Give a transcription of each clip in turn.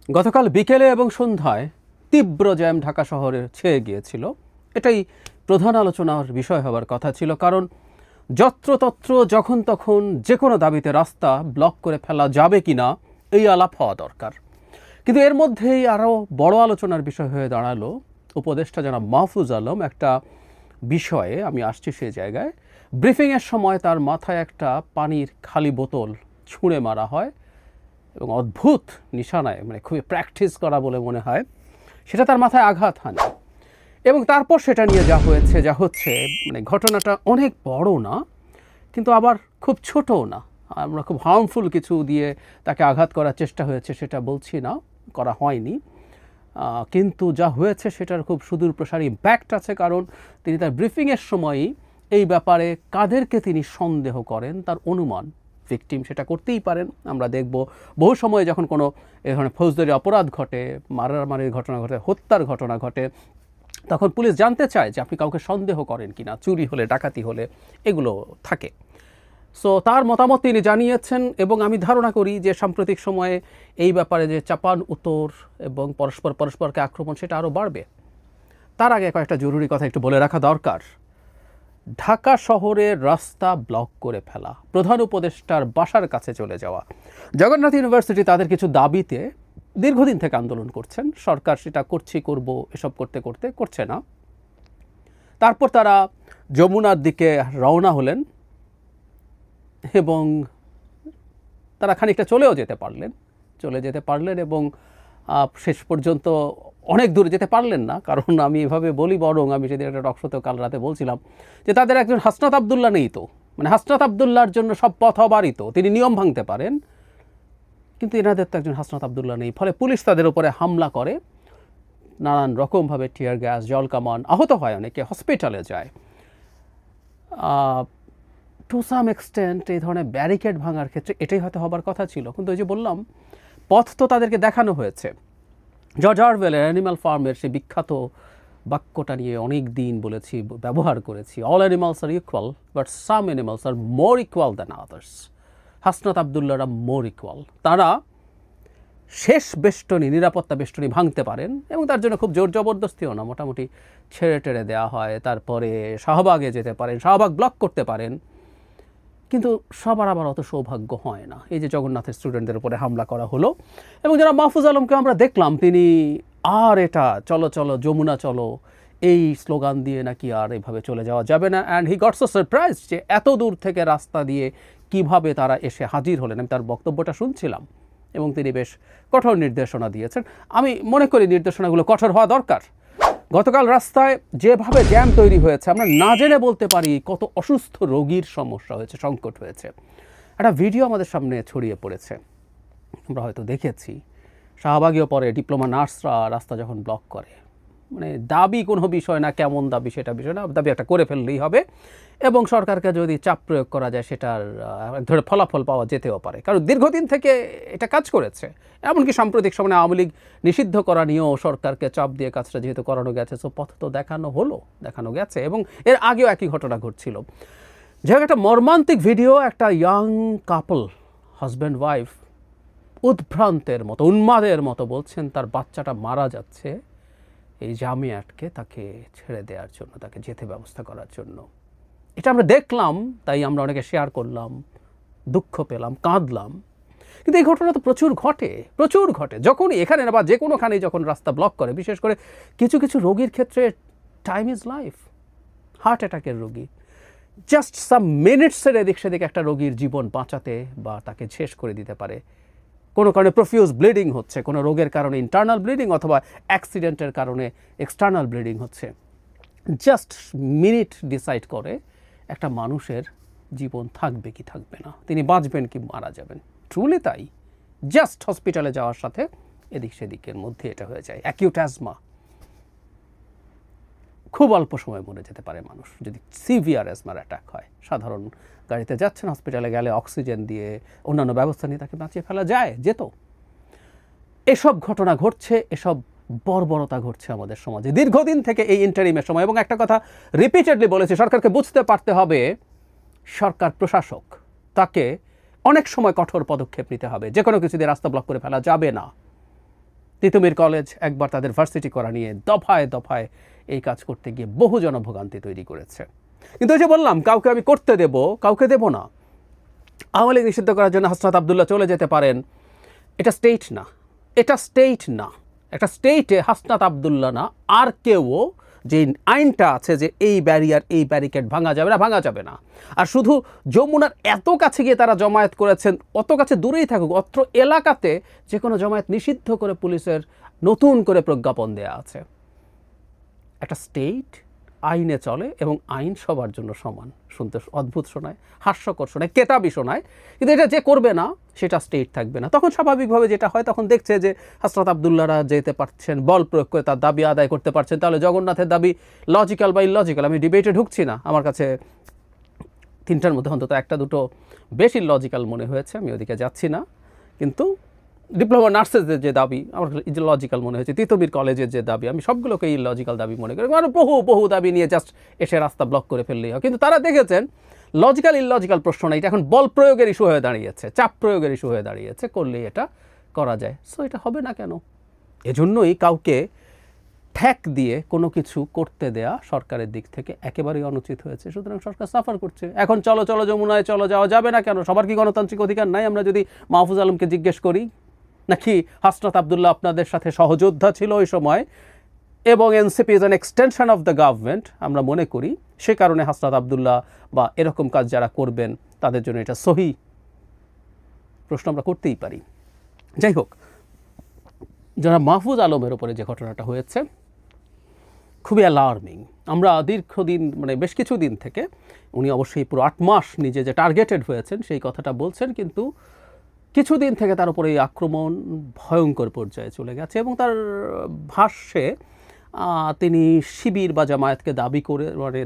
গতকাল বিকেলে এবং সন্ধ্যায় তীব্র জ্যাম ঢাকা শহরে ছেয়ে গিয়েছিল। এটাই প্রধান আলোচনার বিষয় হবার কথা ছিল, কারণ যত্রতত্র যখন তখন যে কোনো দাবিতে রাস্তা ব্লক করে ফেলা যাবে কিনা এই আলাপ হওয়া দরকার। কিন্তু এর মধ্যেই আরও বড় আলোচনার বিষয় হয়ে দাঁড়ালো উপদেষ্টা জনাব মাহফুজ আলম একটা বিষয়ে। আমি আসছি সেই জায়গায়। ব্রিফিংয়ের সময় তার মাথায় একটা পানির খালি বোতল ছুঁড়ে মারা হয় এবং অদ্ভুত নিশানায়, মানে খুবই প্র্যাকটিস করা বলে মনে হয়, সেটা তার মাথায় আঘাত হানে। এবং তারপর সেটা নিয়ে যা হচ্ছে মানে ঘটনাটা অনেক বড় না, কিন্তু আবার খুব ছোটও না। আমরা খুব হার্মফুল কিছু দিয়ে তাকে আঘাত করার চেষ্টা হয়েছে সেটা বলছি না, করা হয়নি, কিন্তু যা হয়েছে সেটার খুব সুদূর প্রসারী ইম্প্যাক্ট আছে। কারণ তিনি তার ব্রিফিংয়ের সময়ই এই ব্যাপারে কাদেরকে তিনি সন্দেহ করেন তার অনুমান, ভিকটিম সেটা করতেই পারেন। আমরা দেখব বহু সময় যখন কোনো এ ধরনের ফৌজদারি অপরাধ ঘটে, মারামারির ঘটনা ঘটে, হত্যার ঘটনা ঘটে, তখন পুলিশ জানতে চায় যে আপনি কাউকে সন্দেহ করেন কিনা, চুরি হলে, ডাকাতি হলে এগুলো থাকে। সো তার মতামত তিনি জানিয়েছেন এবং আমি ধারণা করি যে সাম্প্রতিক সময়ে এই ব্যাপারে যে চাপান উত্তর এবং পরস্পরকে আক্রমণ সেটা আরও বাড়বে। তার আগে কয়েকটা জরুরি কথা একটু বলে রাখা দরকার। ঢাকা শহরের রাস্তা ব্লক করে ফেলা, প্রধান উপদেষ্টার বাসার কাছে চলে যাওয়া, জগন্নাথ ইউনিভার্সিটি তাদের কিছু দাবিতে দীর্ঘদিন থেকে আন্দোলন করছেন, সরকার সেটা করব এসব করছে না। তারপর তারা যমুনার দিকে রওনা হলেন এবং তারা খানিকটা চলে যেতে পারলেন এবং শেষ পর্যন্ত অনেক দূর যেতে পারলেন না। কারণ আমি এভাবে বলি, বরং আমি সেদিন একটা টকশোতেও কাল রাতে বলছিলাম যে তাদের একজন হাসনাত আবদুল্লাহ নেই তো, মানে হাসনাত আবদুল্লাহর জন্য সব পথ অবারিত, তিনি নিয়ম ভাঙতে পারেন, কিন্তু এনাদের তো একজন হাসনাত আবদুল্লাহ নেই। ফলে পুলিশ তাদের উপরে হামলা করে, নানান রকমভাবে টিয়ার গ্যাস, জল কামান, আহত হয়, অনেকে হসপিটালে যায়। টু সাম এক্সটেন্ট এই ধরনের ব্যারিকেড ভাঙার ক্ষেত্রে এটাই হয়তো হবার কথা ছিল, কিন্তু ওই যে বললাম পথ তো তাদেরকে দেখানো হয়েছে। জর্জ অরওয়েলের অ্যানিম্যাল ফার্মের সেই বিখ্যাত বাক্যটা নিয়ে অনেক দিন বলেছি, ব্যবহার করেছি, all animals are equal but some animals are more equal than others. Hasnat আবদুল্লাহরা মোর ইকুয়াল। তারা শেষ বেষ্টনী, নিরাপত্তা বেষ্টনী ভাঙতে পারেন এবং তার জন্য খুব জোর জবরদস্তিও না, মোটামুটি ছেড়ে টেড়ে দেওয়া হয়। তারপরে শাহবাগে যেতে পারেন, শাহবাগ ব্লক করতে পারেন, কিন্তু সবার আবার অত সৌভাগ্য হয় না। এই যে জগন্নাথের স্টুডেন্টদের উপরে হামলা করা হলো এবং যারা মাহফুজ আলমকে আমরা দেখলাম, তিনি আর এটা চলো চলো যমুনা চলো এই স্লোগান দিয়ে নাকি আর এইভাবে চলে যাওয়া যাবে না। And he got so surprise যে এত দূর থেকে রাস্তা দিয়ে কিভাবে তারা এসে হাজির হলেন। আমি তার বক্তব্যটা শুনছিলাম এবং তিনি বেশ কঠোর নির্দেশনা দিয়েছেন। আমি মনে করি নির্দেশনাগুলো কঠোর হওয়া দরকার। গতকাল রাস্তায় যেভাবে জ্যাম তৈরি হয়েছে, আমরা না জেনে বলতে পারি কত অসুস্থ রোগীর সমস্যা হয়েছে, সংকট হয়েছে। একটা ভিডিও আমাদের সামনে ছড়িয়ে পড়েছে, আমরা হয়তো দেখেছি। শাহবাগীয় পরে ডিপ্লোমা নার্সরা রাস্তা যখন ব্লক করে, মানে দাবি কোনো বিষয় না, কেমন দাবি সেটা বিষয় না, দাবি একটা করে ফেললেই হবে এবং সরকারকে যদি চাপ প্রয়োগ করা যায় সেটার ধরে ফলাফল পাওয়া যেতেও পারে। কারণ দীর্ঘদিন থেকে এটা কাজ করেছে। এমনকি সাম্প্রতিক সময়ে আওয়ামী লীগ নিষিদ্ধ করা নিয়েও সরকারকে চাপ দিয়ে কাজটা যেহেতু করানো গেছে, সো পথ তো দেখানো গেছে এবং এর আগেও একই ঘটনা ঘটছিল। যাই একটা মর্মান্তিক ভিডিও, একটা ইয়াং কাপল, হাজব্যান্ড ওয়াইফ, উদ্ভ্রান্তের মতো, উন্মাদের মতো বলছেন তার বাচ্চাটা মারা যাচ্ছে, এই জামে আটকে তাকে ছেড়ে দেওয়ার জন্য, তাকে যেতে ব্যবস্থা করার জন্য। এটা আমরা দেখলাম, তাই আমরা অনেকে শেয়ার করলাম, দুঃখ পেলাম, কাঁদলাম। কিন্তু এই ঘটনা তো প্রচুর ঘটে যখনই এখানে না বা যে কোনোখানেই যখন রাস্তা ব্লক করে। বিশেষ করে কিছু রোগীর ক্ষেত্রে টাইম ইজ লাইফ। হার্ট অ্যাটাকের রোগী, জাস্ট সাম মিনিটসের এদিক সেদিক একটা রোগীর জীবন বাঁচাতে বা তাকে শেষ করে দিতে পারে। কোনো কারণে প্রফিউজ ব্লিডিং হচ্ছে, কোনো রোগের কারণে ইন্টারনাল ব্লিডিং অথবা অ্যাক্সিডেন্টের কারণে এক্সটার্নাল ব্লিডিং হচ্ছে। জাস্ট মিনিট ডিসাইড করে একটা মানুষের জীবন থাকবে কি থাকবে না, তিনি বাঁচবেন কি মারা যাবেন। ট্রুলি তাই। জাস্ট হসপিটালে যাওয়ার সাথে এদিক সেদিকের মধ্যে এটা হয়ে যায়। অ্যাকিউট অ্যাজমা, খুব অল্প সময় মরে যেতে পারে মানুষ যদি সিভিয়ার অ্যাজমার অ্যাটাক হয়। সাধারণ গাড়িতে যাচ্ছেন, হসপিটালে গেলে অক্সিজেন দিয়ে অন্যান্য ব্যবস্থা নিয়ে তাকে বাঁচিয়ে ফেলা যেত। এসব ঘটনা ঘটছে, এসব বর্বরতা ঘটছে আমাদের সমাজে দীর্ঘদিন থেকে এই ইন্টারিমের সময়। এবং একটা কথা রিপিটেডলি বলেছি, সরকারকে বুঝতে পারতে হবে সরকার প্রশাসক, তাকে অনেক সময় কঠোর পদক্ষেপ নিতে হবে। যে কোনো কিছু দিয়ে রাস্তা ব্লক করে ফেলা যাবে না। তিতুমির কলেজ একবার তাদের ভার্সিটি করা নিয়ে দফায় দফায় এই কাজ করতে গিয়ে বহু জনভোগান্তি তৈরি করেছে। কিন্তু ওই যে বললাম, কাউকে আমি করতে দেব, কাউকে দেব না। আওয়ামী লীগ নিষিদ্ধ করার জন্য হাসনাত আবদুল্লাহ চলে যেতে পারেন, এটা স্টেট না, এটা স্টেট না। একটা স্টেটে হাসনাত আবদুল্লাহ না আর কেউ যে আইনটা আছে যে এই ব্যারিয়ার, এই ব্যারিকেড ভাঙা যাবে না, ভাঙা যাবে না। আর শুধু যমুনার এত কাছে গিয়ে তারা জমায়েত করেছেন, অত কাছে দূরেই থাকুক, অত্র এলাকাতে যে কোনো জমায়েত নিষিদ্ধ করে পুলিশের নতুন করে প্রজ্ঞাপন দেয়া আছে। একটা স্টেট আইনে চলে এবং আইন সবার জন্য সমান। শুনতে অদ্ভুত শোনায়, হাস্যকর শোনায়, কেতাবি শোনায়, কিন্তু এটা যে করবে না সেটা স্টেট থাকবে না। তখন স্বাভাবিকভাবে যেটা হয়, তখন দেখছে যে হাসনাত আবদুল্লাহরা যেতে পারছেন, বল প্রয়োগ করে তার দাবি আদায় করতে পারছেন, তাহলে জগন্নাথের দাবি লজিক্যাল বা ইললজিক্যাল, আমি ডিবেটে ঢুকছি না। আমার কাছে তিনটার মধ্যে অন্তত একটা দুটো বেশ ইললজিক্যাল মনে হয়েছে, আমি ওদিকে যাচ্ছি না। কিন্তু ডিপ্লোমা নার্সেসদের যে দাবি আমার লজিক্যাল মনে হয়েছে, তিতুমির কলেজের যে দাবি, আমি সবগুলোকে ইললজিক্যাল দাবি মনে করি। মানে বহু দাবি নিয়ে জাস্ট এসে রাস্তা ব্লক করে ফেললেই হয়। কিন্তু তারা দেখেছেন লজিক্যাল ইললজিক্যাল প্রশ্ন না, এটা এখন বল প্রয়োগের ইস্যু হয়ে দাঁড়িয়েছে, চাপ প্রয়োগের ইস্যু হয়ে দাঁড়িয়েছে, করলেই এটা করা যায়। সো এটা হবে না কেন? এজন্যই কাউকে ঠ্যাক দিয়ে কোনো কিছু করতে দেয়া সরকারের দিক থেকে একেবারেই অনুচিত হয়েছে। সুতরাং সরকার সাফার করছে। এখন চলো যমুনায় চলো, যাওয়া যাবে না কেন? সবার কি গণতান্ত্রিক অধিকার নাই? আমরা যদি মাহফুজ আলমকে জিজ্ঞেস করি, নাকি হাসনাত আবদুল্লাহ আপনাদের সাথে সহযোদ্ধা ছিল ওই সময় এবং NCP is an extension of the government, আমরা মনে করি সে কারণে হাসনাত আবদুল্লাহ বা এরকম কাজ যারা করবেন তাদের জন্য এটা সহি? প্রশ্ন আমরা করতেই পারি। যাই হোক, যারা মাহফুজ আলমের উপরে যে ঘটনাটা হয়েছে খুবই অ্যালার্মিং। আমরা দীর্ঘদিন, মানে বেশ কিছুদিন থেকে, উনি অবশ্যই পুরো 8 মাস নিজে যে টার্গেটেড হয়েছেন সেই কথাটা বলছেন, কিন্তু কিছুদিন থেকে তার উপরে এই আক্রমণ ভয়ঙ্কর পর্যায়ে চলে গেছে এবং তার ভাষ্যে তিনি শিবির বা জামায়াতকে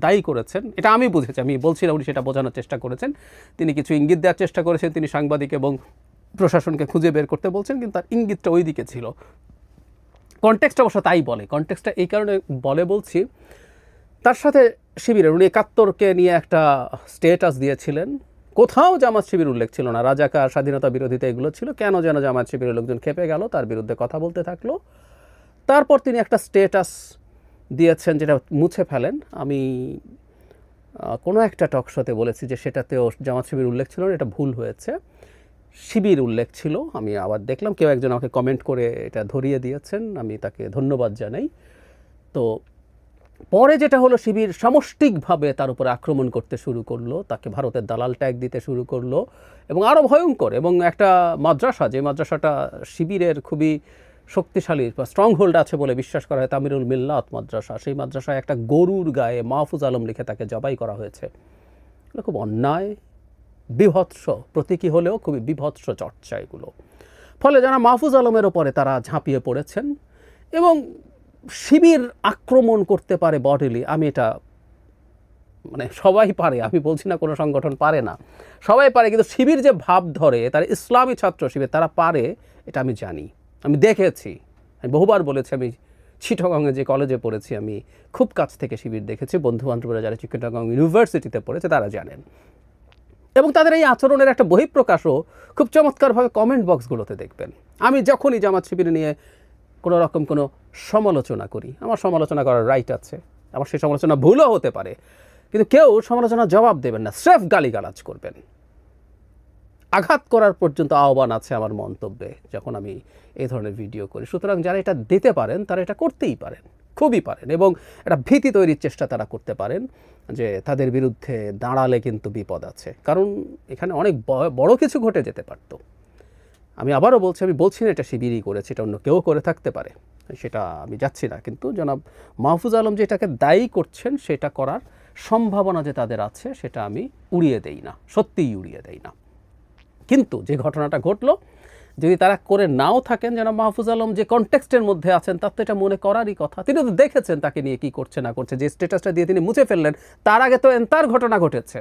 দায়ী করেছেন। এটা আমি বুঝেছি, আমি বলছি না উনি সেটা বোঝানোর চেষ্টা করেছেন। তিনি কিছু ইঙ্গিত দেওয়ার চেষ্টা করেছেন, তিনি সাংবাদিক এবং প্রশাসনকে খুঁজে বের করতে বলছেন, কিন্তু তার ইঙ্গিতটা ওই দিকে ছিল। কনটেক্সট অবশ্য তাই বলে। কনটেক্সটটা এই কারণে বলছি, তার সাথে শিবিরের উনি 71-কে নিয়ে একটা স্টেটাস দিয়েছিলেন, কোথাও জামাত শিবির উল্লেখ ছিল না। রাজাকার, স্বাধীনতা বিরোধিতা এগুলো ছিল। কেন যেন জামাত শিবিরের লোকজন খেপে গেল, তার বিরুদ্ধে কথা বলতে থাকলো। তারপর তিনি একটা স্টেটাস দিয়েছেন যেটা মুছে ফেলেন। আমি কোনো একটা টক শোতে বলেছি যে সেটাতেও জামাত শিবির উল্লেখ ছিল না, এটা ভুল হয়েছে, শিবির উল্লেখ ছিল। আমি আবার দেখলাম কেউ একজন আমাকে কমেন্ট করে এটা ধরিয়ে দিয়েছেন, আমি তাকে ধন্যবাদ জানাই। তো পরে যেটা হলো, শিবির সামষ্টিকভাবে তার উপরে আক্রমণ করতে শুরু করলো, তাকে ভারতের দালাল ট্যাগ দিতে শুরু করলো এবং আরও ভয়ঙ্কর। এবং একটা মাদ্রাসা, যে মাদ্রাসাটা শিবিরের খুবই শক্তিশালী বা স্ট্রং হোল্ড আছে বলে বিশ্বাস করা হয়, তামিরুল মিল্লাত মাদ্রাসা, সেই মাদ্রাসায় একটা গরুর গায়ে মাহফুজ আলম লিখে তাকে জবাই করা হয়েছে। এগুলো খুব অন্যায়, বিভৎস প্রতীকী হলেও খুবই বিভৎস চর্চা এগুলো। ফলে যারা মাহফুজ আলমের ওপরে তারা ঝাঁপিয়ে পড়েছেন এবং শিবির আক্রমণ করতে পারে বডিলি, আমি এটা মানে সবাই পারে, আমি বলছি না কোনো সংগঠন পারে না, সবাই পারে, কিন্তু শিবির যে ভাব ধরে, তারা ইসলামী ছাত্র শিবির, তারা পারে, এটা আমি জানি, আমি দেখেছি। আমি বহুবার বলেছি, আমি চিটাগংয়ে যে কলেজে পড়েছি আমি খুব কাছ থেকে শিবির দেখেছি। বন্ধু বান্ধবরা যারা চিটাগং ইউনিভার্সিটিতে পড়েছে তারা জানেন। এবং তাদের এই আচরণের একটা বহিঃপ্রকাশও খুব চমৎকারভাবে কমেন্ট বক্সগুলোতে দেখবেন। আমি যখনই জামাত শিবির নিয়ে কোনো রকম কোনো সমালোচনা করি, আমার সমালোচনা করার রাইট আছে, আমার সেই সমালোচনা ভুলও হতে পারে, কিন্তু কেউ সমালোচনার জবাব দেবেন না, স্রেফ গালিগালাজ করবেন। আঘাত করার পর্যন্ত আহ্বান আছে আমার মন্তব্যে যখন আমি এই ধরনের ভিডিও করি। সুতরাং যারা এটা দিতে পারেন তারা এটা করতেই পারেন, খুবই পারেন, এবং একটা ভীতি তৈরির চেষ্টা তারা করতে পারেন যে তাদের বিরুদ্ধে দাঁড়ালে কিন্তু বিপদ আছে, কারণ এখানে অনেক বড় কিছু ঘটে যেতে পারত। আমি আবারও বলছি, আমি বলছি না এটা শিবিরই করেছে, এটা অন্য কেউ করে থাকতে পারে, সেটা আমি যাচ্ছি না। কিন্তু জনাব মাহফুজ আলম যে এটাকে দায়ী করছেন, সেটা করার সম্ভাবনা যে তাদের আছে সেটা আমি উড়িয়ে দেই না, সত্যিই উড়িয়ে দেই না। কিন্তু যে ঘটনাটা ঘটলো, যদি তারা করে নাও থাকেন, যেন মাহফুজ আলম যে কনটেক্সটের মধ্যে আছেন তার তো এটা মনে করারই কথা। তিনি তো দেখেছেন তাকে নিয়ে কি করছে না করছে, যে স্ট্যাটাসটা দিয়ে তিনি মুছে ফেললেন, তার আগে তো তার ঘটনা ঘটেছে,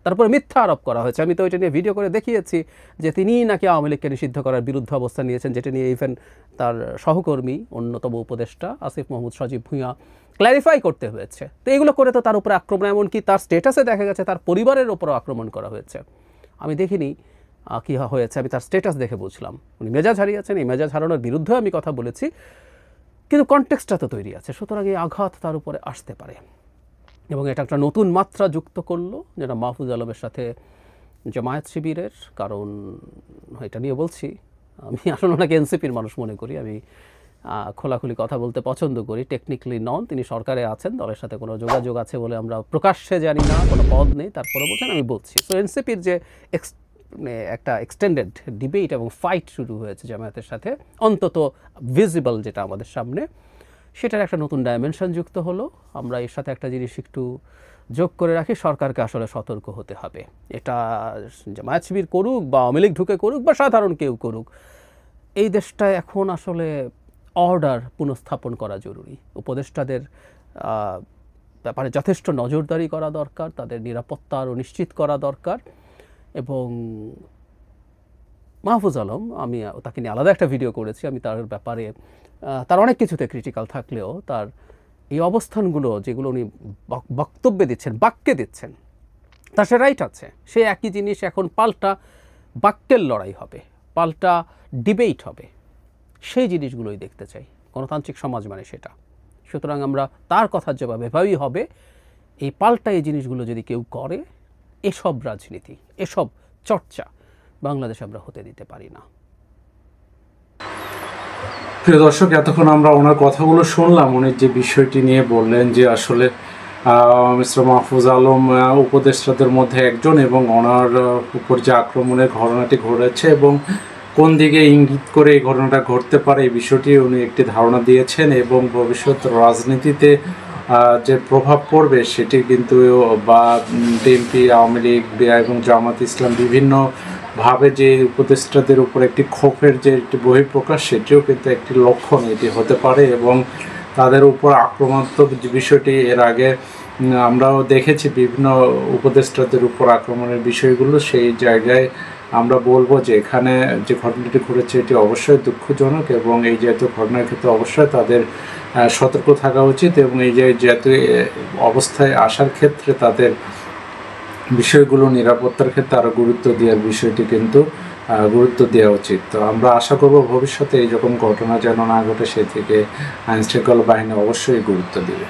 তারপরে মিথ্যা আরোপ করা হয়েছে। আমি তো এটা নিয়ে ভিডিও করে দেখিয়েছি যে তিনিই নাকি আওয়ামী লীগকে নিষিদ্ধ করার বিরুদ্ধে অবস্থান নিয়েছেন, যেটা নিয়ে ইভেন তার সহকর্মী, অন্যতম উপদেষ্টা আসিফ মাহমুদ সজীব ভুঁইয়া ক্ল্যারিফাই করতে হয়েছে। তো এগুলো করে তো তার উপরে আক্রমণ, এমনকি তার স্ট্যাটাসে দেখা গেছে তার পরিবারের উপরও আক্রমণ করা হয়েছে। আমি দেখিনি কী হয়েছে আমি তার স্ট্যাটাস দেখে বুঝলাম উনি মেজাজ হারিয়েছেন। এই মেজাজ হারানোর বিরুদ্ধেও আমি কথা বলেছি, কিন্তু কনটেক্সটটা তো তৈরি আছে, সুতরাং এই আঘাত তার উপরে আসতে পারে এবং এটা একটা নতুন মাত্রা যুক্ত করলো যেটা মাহফুজ আলমের সাথে জামায়াত শিবিরের। কারণ এটা নিয়ে বলছি, আমি আসলে ওনাকে এনসিপির মানুষ মনে করি, আমি খোলাখুলি কথা বলতে পছন্দ করি। টেকনিক্যালি নন, তিনি সরকারে আছেন, দলের সাথে কোনো যোগাযোগ আছে বলে আমরা প্রকাশ্যে জানি না, কোনো পদ নেই, তারপরে বলছেন আমি বলছি। তো এনসিপির যে একটা এক্সটেন্ডেড ডিবেট এবং ফাইট শুরু হয়েছে জামায়াতের সাথে, অন্তত ভিজিবল যেটা আমাদের সামনে, সেটার একটা নতুন ডাইমেনশন যুক্ত হলো। আমরা এর সাথে একটা জিনিস একটু যোগ করে রাখি, সরকারকে আসলে সতর্ক হতে হবে। এটা জামায়াত শিবির করুক বা আওয়ামী লীগ ঢুকে করুক বা সাধারণ কেউ করুক, এই দেশটায় এখন আসলে অর্ডার পুনঃস্থাপন করা জরুরি। উপদেষ্টাদের ব্যাপারে যথেষ্ট নজরদারি করা দরকার, তাদের নিরাপত্তা আরও নিশ্চিত করা দরকার। এবং মাহফুজ আলম, আমি তাকে নিয়ে আলাদা একটা ভিডিও করেছি, আমি তার ব্যাপারে তার অনেক কিছুতে ক্রিটিক্যাল থাকলেও তার এই অবস্থানগুলো যেগুলো উনি বক্তব্যে দিচ্ছেন, বাক্যে দিচ্ছেন, তার সে রাইট আছে। সে একই জিনিস এখন পাল্টা বাক্যের লড়াই হবে, পাল্টা ডিবেট হবে, সেই জিনিসগুলোই দেখতে চাই। গণতান্ত্রিক সমাজ মানে সেটা। সুতরাং আমরা তার কথার জবাব এভাবেই হবে, এই পাল্টা এই জিনিসগুলো যদি কেউ করে, এসব রাজনীতি, এসব চর্চা বাংলাদেশে আমরা হতে দিতে পারি না। প্রিয় দর্শক, এতক্ষণ আমরা ওনার কথাগুলো শুনলাম। উনি যে বিষয়টি নিয়ে বললেন যে আসলে মিস্টার মাহফুজ আলম উপদেষ্টাদের মধ্যে একজন এবং ওনার উপর যে আক্রমণের ঘটনাটি ঘটেছে এবং কোন দিকে ইঙ্গিত করে এই ঘটনাটা ঘটতে পারে, এই বিষয়টি উনি একটি ধারণা দিয়েছেন এবং ভবিষ্যৎ রাজনীতিতে যে প্রভাব পড়বে সেটি কিন্তু বা বিএনপি, আওয়ামী লীগ এবং জামাত ইসলাম বিভিন্নভাবে যে উপদেষ্টাদের উপর একটি ক্ষোভের যে একটি বহিঃপ্রকাশ, সেটিও কিন্তু একটি লক্ষণ এটি হতে পারে এবং তাদের উপর আক্রমণাত্মক যে বিষয়টি এর আগে আমরাও দেখেছি বিভিন্ন উপদেষ্টাদের উপর আক্রমণের বিষয়গুলো। সেই জায়গায় আমরা বলবো যে এখানে যে ঘটনাটি ঘটেছে এটি অবশ্যই দুঃখজনক এবং এই জাতীয় ঘটনার ক্ষেত্রে অবশ্যই তাদের সতর্ক থাকা উচিত এবং এই যে জাতীয় অবস্থায় আসার ক্ষেত্রে তাদের বিষয়গুলো নিরাপত্তার ক্ষেত্রে আরও গুরুত্ব দেওয়ার বিষয়টি কিন্তু গুরুত্ব দেওয়া উচিত। তো আমরা আশা করব ভবিষ্যতে এই রকম ঘটনা যেন না ঘটে, সে থেকে আইনশৃঙ্খলা বাহিনী অবশ্যই গুরুত্ব দেবে।